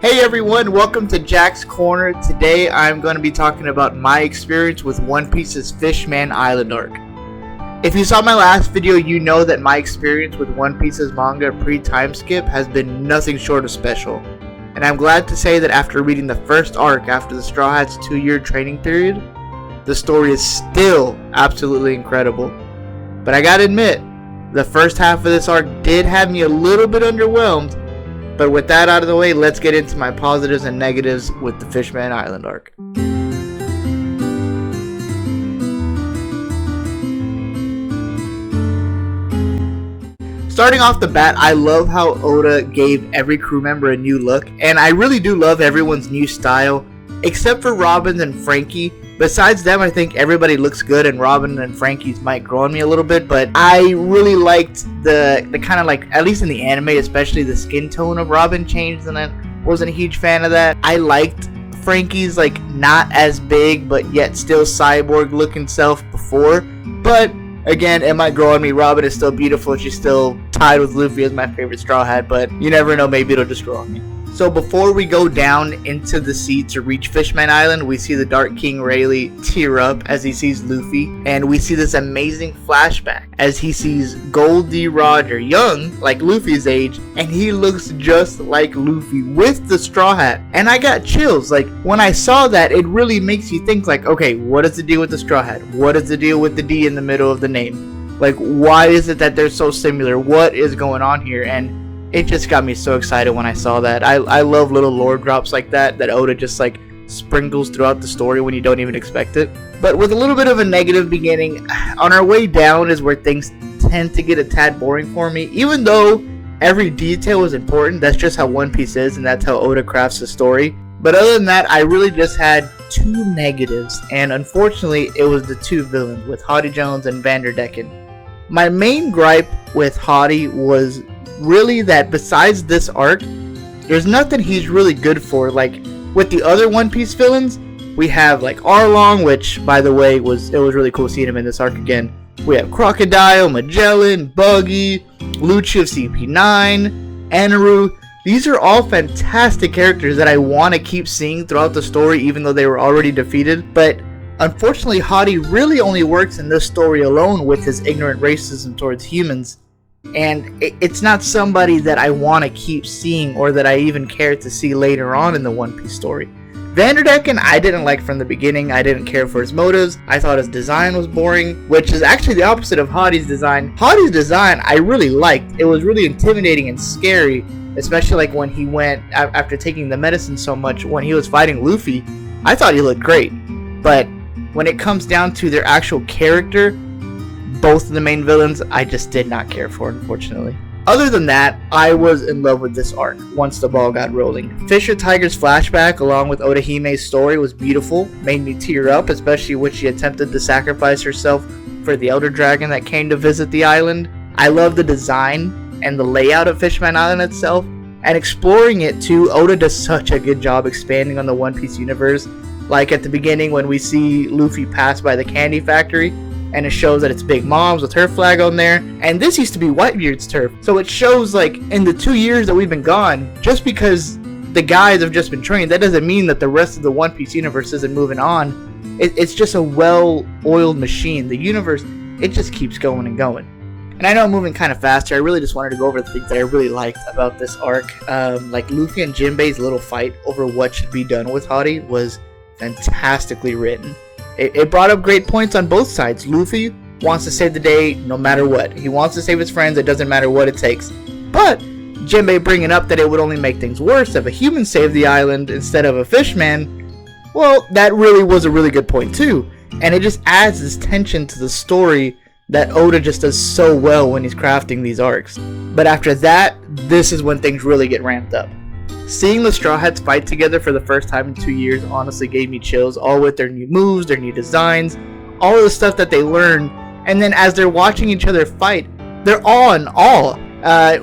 Hey everyone, welcome to Jack's Corner. Today I'm going to be talking about my experience with One Piece's Fishman Island arc. If you saw my last video, you know that my experience with One Piece's manga pre-time skip has been nothing short of special. And I'm glad to say that after reading the first arc after the Straw Hats' 2-year training period, the story is still absolutely incredible. But I gotta admit, the first half of this arc did have me a little bit underwhelmed. But with that out of the way, let's get into my positives and negatives with the Fishman Island arc. Starting off the bat, I love how Oda gave every crew member a new look, and I really do love everyone's new style, except for Robin and Frankie. Besides them, I think everybody looks good, and Robin and Frankie's might grow on me a little bit, but I really liked the kind of like, at least in the anime, especially the skin tone of Robin changed, and I wasn't a huge fan of that. I liked Frankie's like not as big, but yet still cyborg looking self before, but again, it might grow on me. Robin is still beautiful. She's still tied with Luffy as my favorite Straw Hat, but you never know, maybe it'll just grow on me. So before we go down into the sea to reach Fishman Island, we see the Dark King Rayleigh tear up as he sees Luffy, and we see this amazing flashback as he sees Goldie Roger, young, like Luffy's age, and he looks just like Luffy with the Straw Hat. And I got chills. Like, when I saw that, it really makes you think like, okay, what is the deal with the Straw Hat? What is the deal with the D in the middle of the name? Like, why is it that they're so similar? What is going on here? And it just got me so excited when I saw that. I love little lore drops like that Oda just like sprinkles throughout the story when you don't even expect it. But with a little bit of a negative beginning, on our way down is where things tend to get a tad boring for me. Even though every detail is important, that's just how One Piece is, and that's how Oda crafts the story. But other than that, I really just had two negatives, and unfortunately it was the two villains with Hottie Jones and Vanderdecken. My main gripe with Hottie was really that besides this arc, there's nothing he's really good for. Like with the other One Piece villains, we have like Arlong, which by the way it was really cool seeing him in this arc again. We have Crocodile, Magellan, Buggy, Lucci of CP9, Anaru. These are all fantastic characters that I want to keep seeing throughout the story, even though they were already defeated. But unfortunately, Hottie really only works in this story alone with his ignorant racism towards humans. And it's not somebody that I want to keep seeing or that I even care to see later on in the One Piece story. Vanderdecken I didn't like from the beginning. I didn't care for his motives. I thought his design was boring, which is actually the opposite of Hottie's design. Hottie's design I really liked. It was really intimidating and scary, especially like when he went, after taking the medicine so much, when he was fighting Luffy, I thought he looked great. But when it comes down to their actual character, both of the main villains I just did not care for, unfortunately. Other than that, I was in love with this arc once the ball got rolling. Fisher Tiger's flashback along with Odahime's story was beautiful, made me tear up, especially when she attempted to sacrifice herself for the Elder Dragon that came to visit the island. I love the design and the layout of Fishman Island itself, and exploring it too. Oda does such a good job expanding on the One Piece universe. Like at the beginning when we see Luffy pass by the candy factory, and it shows that it's Big Mom's with her flag on there, and this used to be Whitebeard's turf. So it shows like in the 2 years that we've been gone, just because the guys have just been trained, that doesn't mean that the rest of the One Piece universe isn't moving on. It's just a well-oiled machine. The universe, it just keeps going and going. And I know I'm moving kind of faster. I really just wanted to go over the things that I really liked about this arc. Like Luffy and Jinbei's little fight over what should be done with Hottie was fantastically written. It brought up great points on both sides. Luffy wants to save the day no matter what. He wants to save his friends. It doesn't matter what it takes. But Jinbei bringing up that it would only make things worse if a human saved the island instead of a fishman, well, that really was a really good point too. And it just adds this tension to the story that Oda just does so well when he's crafting these arcs. But after that, this is when things really get ramped up. Seeing the Straw Hats fight together for the first time in 2 years honestly gave me chills, all with their new moves, their new designs, all of the stuff that they learned. And then as they're watching each other fight, they're all in awe.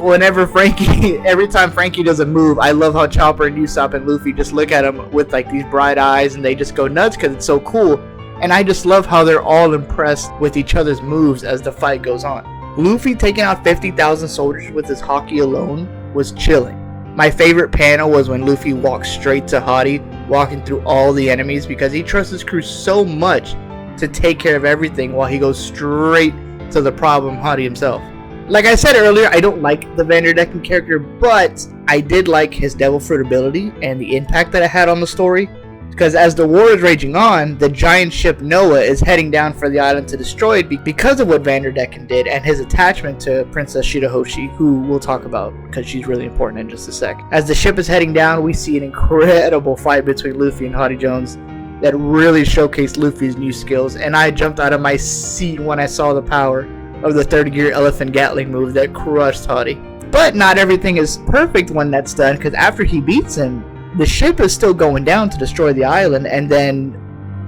Whenever every time Frankie does a move, I love how Chopper and Usopp and Luffy just look at him with like these bright eyes and they just go nuts because it's so cool. And I just love how they're all impressed with each other's moves as the fight goes on. Luffy taking out 50,000 soldiers with his haki alone was chilling. My favorite panel was when Luffy walked straight to Hottie, walking through all the enemies, because he trusts his crew so much to take care of everything while he goes straight to the problem, Hottie himself. Like I said earlier, I don't like the Vanderdecken character, but I did like his Devil Fruit ability and the impact that it had on the story. Because as the war is raging on, the giant ship Noah is heading down for the island to destroy it because of what Vanderdecken did and his attachment to Princess Shirahoshi, who we'll talk about because she's really important in just a sec. As the ship is heading down, we see an incredible fight between Luffy and Hottie Jones that really showcased Luffy's new skills, and I jumped out of my seat when I saw the power of the third gear elephant Gatling move that crushed Hottie. But not everything is perfect when that's done, because after he beats him, the ship is still going down to destroy the island, and then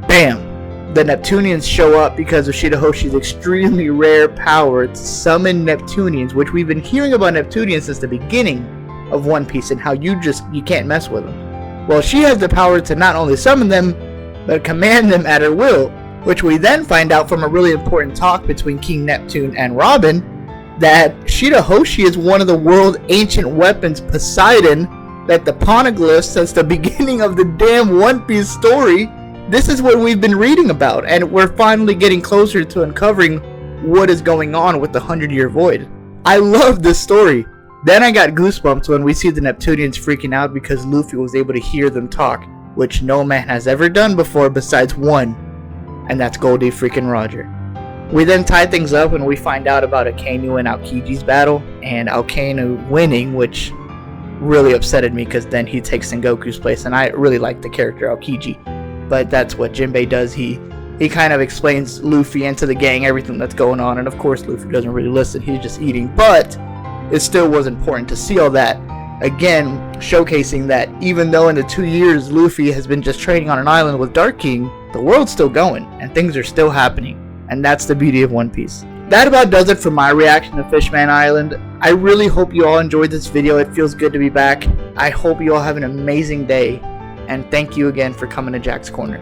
bam, the Neptunians show up because of Shirahoshi's extremely rare power to summon Neptunians, which we've been hearing about Neptunians since the beginning of One Piece and how you can't mess with them. Well, she has the power to not only summon them, but command them at her will, which we then find out from a really important talk between King Neptune and Robin, that Shirahoshi is one of the world's ancient weapons, Poseidon, that the poneglyphs since the beginning of the damn One Piece story. This is what we've been reading about, and we're finally getting closer to uncovering what is going on with the 100-Year Void. I love this story. Then I got goosebumps when we see the Neptunians freaking out because Luffy was able to hear them talk, which no man has ever done before besides one, and that's Goldie freaking Roger. We then tie things up and we find out about Akainu and Aokiji's battle, and Akainu winning, which really upsetted me because then he takes Sengoku's place, and I really like the character Aokiji, but that's what Jinbei does. He kind of explains Luffy and to the gang everything that's going on, and of course Luffy doesn't really listen, he's just eating, but it still was important to see all that, again showcasing that even though in the 2 years Luffy has been just trading on an island with Dark King, the world's still going and things are still happening, and that's the beauty of One Piece. That about does it for my reaction to Fishman Island. I really hope you all enjoyed this video. It feels good to be back. I hope you all have an amazing day, and thank you again for coming to Jack's Corner.